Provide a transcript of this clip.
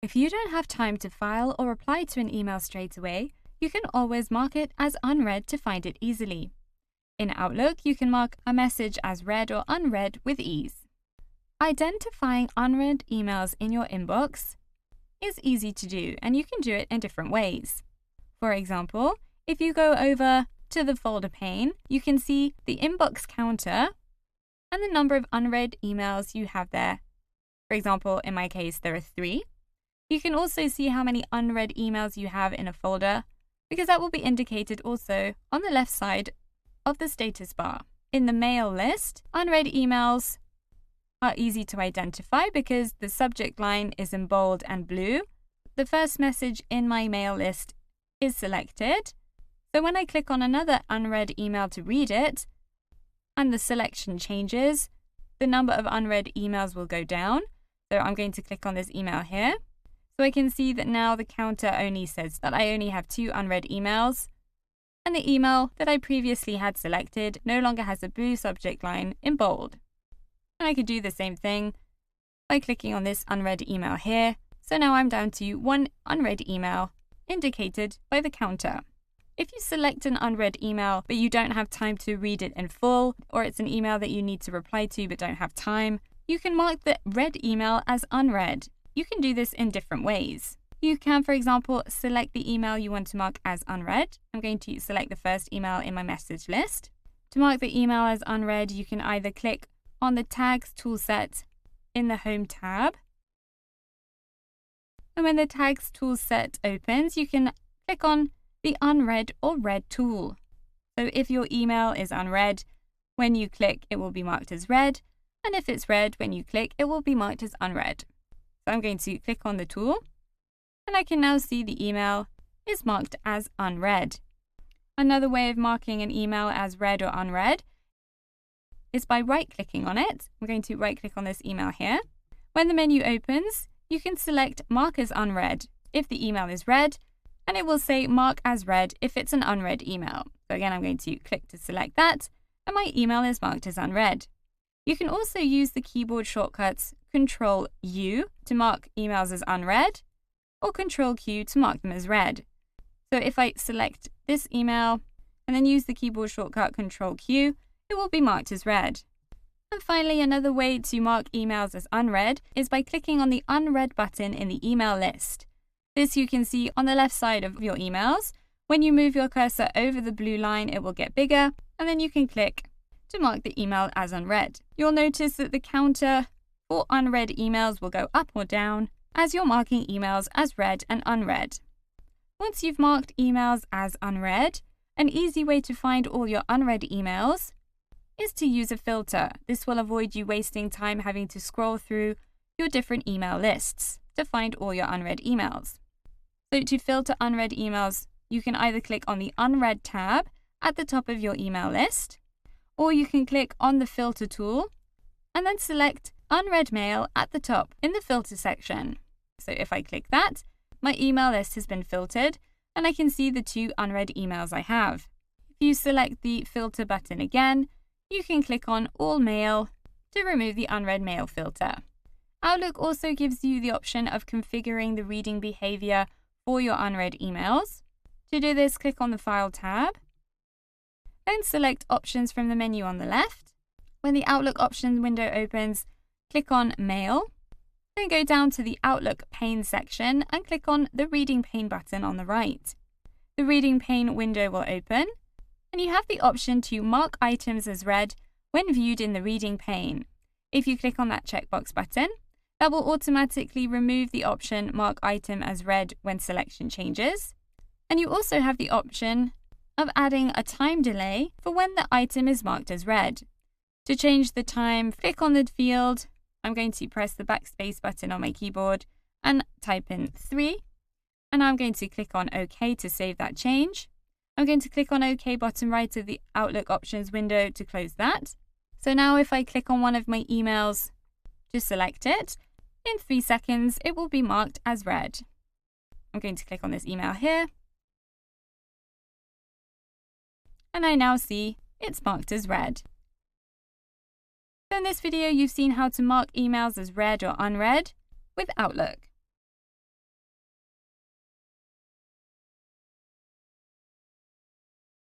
If you don't have time to file or reply to an email straight away, you can always mark it as unread to find it easily. In Outlook, you can mark a message as read or unread with ease. Identifying unread emails in your inbox is easy to do, and you can do it in different ways. For example, if you go over to the folder pane, you can see the inbox counter and the number of unread emails you have there. For example, in my case, there are 3. You can also see how many unread emails you have in a folder, because that will be indicated also on the left side of the status bar. In the mail list, unread emails are easy to identify because the subject line is in bold and blue. The first message in my mail list is selected. So when I click on another unread email to read it, and the selection changes, the number of unread emails will go down. So I'm going to click on this email here. So I can see that now the counter only says that I only have 2 unread emails, and the email that I previously had selected no longer has a blue subject line in bold. And I could do the same thing by clicking on this unread email here. So now I'm down to 1 unread email indicated by the counter. If you select an unread email but you don't have time to read it in full, or it's an email that you need to reply to but don't have time, you can mark the read email as unread. You can do this in different ways. You can, for example, select the email you want to mark as unread. I'm going to select the first email in my message list. To mark the email as unread, you can either click on the tags toolset in the Home tab. And when the tags toolset opens, you can click on the unread or read tool. So if your email is unread, when you click, it will be marked as read. And if it's read, when you click, it will be marked as unread. So I'm going to click on the tool, and I can now see the email is marked as unread. Another way of marking an email as read or unread is by right-clicking on it. I'm going to right-click on this email here. When the menu opens, you can select Mark as Unread if the email is read, and it will say Mark as Read if it's an unread email. So again, I'm going to click to select that, and my email is marked as unread. You can also use the keyboard shortcuts Ctrl-U to mark emails as unread, or Ctrl-Q to mark them as read. So if I select this email and then use the keyboard shortcut Ctrl-Q, it will be marked as read. And finally, another way to mark emails as unread is by clicking on the unread button in the email list. This you can see on the left side of your emails. When you move your cursor over the blue line, it will get bigger, and then you can click to mark the email as unread. You'll notice that the counter for unread emails will go up or down as you're marking emails as read and unread. Once you've marked emails as unread, an easy way to find all your unread emails is to use a filter. This will avoid you wasting time having to scroll through your different email lists to find all your unread emails. So to filter unread emails, you can either click on the Unread tab at the top of your email list, or you can click on the Filter tool and then select Unread Mail at the top in the Filter section. So if I click that, my email list has been filtered and I can see the 2 unread emails I have. If you select the Filter button again, you can click on All Mail to remove the unread mail filter. Outlook also gives you the option of configuring the reading behavior for your unread emails. To do this, click on the File tab, then select Options from the menu on the left. When the Outlook Options window opens, click on Mail, then go down to the Outlook pane section and click on the Reading pane button on the right. The Reading pane window will open, and you have the option to mark items as read when viewed in the Reading pane. If you click on that checkbox button, that will automatically remove the option Mark Item as Read when selection changes. And you also have the option of adding a time delay for when the item is marked as read. To change the time, click on the field. I'm going to press the backspace button on my keyboard and type in 3. And I'm going to click on OK to save that change. I'm going to click on OK bottom right of the Outlook options window to close that. So now if I click on one of my emails to select it, in 3 seconds it will be marked as read. I'm going to click on this email here, and I now see it's marked as read. So in this video, you've seen how to mark emails as read or unread with Outlook.